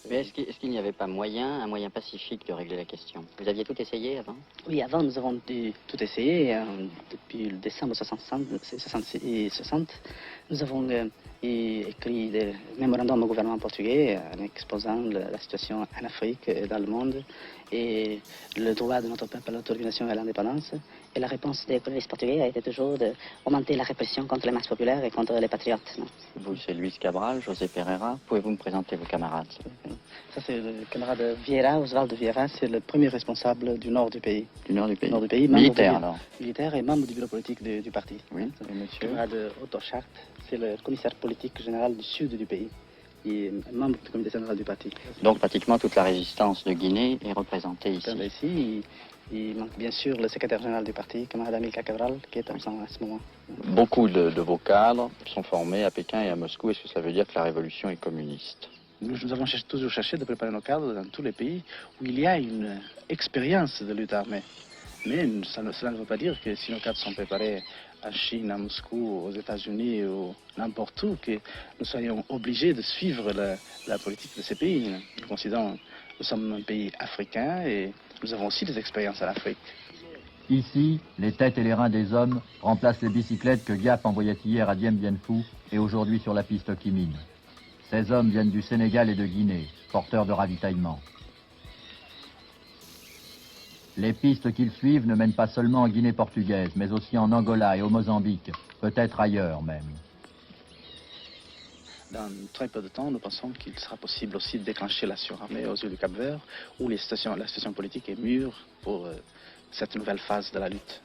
Mais est-ce qu'il n'y avait pas un moyen pacifique de régler la question? Vous aviez tout essayé avant? Oui, avant, nous avons tout essayé. Depuis le décembre 60, nous avons écrit des mémorandums au gouvernement portugais en exposant la situation en Afrique et dans le monde et le droit de notre peuple à l'autodetermination et à l'indépendance. Et la réponse des colonialistes portugais a été toujours d'augmenter la répression contre les masses populaires et contre les patriotes. Non? Vous, c'est Luis Cabral, José Pereira. Pouvez-vous me présenter vos camarades? Ça, c'est le camarade Vieira, Oswaldo Vieira, c'est le premier responsable du nord du pays. Du nord du pays? Nord du pays, militaire, alors? Militaire et membre du bureau politique du parti. Oui, et monsieur? Le camarade Otto Schardt, c'est le commissaire politique général du sud du pays. Il est membre du comité général du parti. Donc pratiquement toute la résistance de Guinée est représentée ici. Ici, il manque bien sûr le secrétaire général du parti, camarade Amilcar Cabral, qui est absent à ce moment. Beaucoup de vos cadres sont formés à Pékin et à Moscou. Est-ce que ça veut dire que la révolution est communiste? Nous avons toujours cherché de préparer nos cadres dans tous les pays où il y a une expérience de lutte armée. Mais cela ne veut pas dire que si nos cadres sont préparés en Chine, à Moscou, aux États-Unis ou n'importe où, que nous soyons obligés de suivre la politique de ces pays. Nous considérons que nous sommes un pays africain et nous avons aussi des expériences en Afrique. Ici, les têtes et les reins des hommes remplacent les bicyclettes que Giap envoyait hier à Dien Bien Phu et aujourd'hui sur la piste Chi Minh. Ces hommes viennent du Sénégal et de Guinée, porteurs de ravitaillement. Les pistes qu'ils suivent ne mènent pas seulement en Guinée portugaise, mais aussi en Angola et au Mozambique, peut-être ailleurs même. Dans très peu de temps, nous pensons qu'il sera possible aussi de déclencher la surarmée aux îles du Cap-Vert, où la situation politique est mûre pour cette nouvelle phase de la lutte.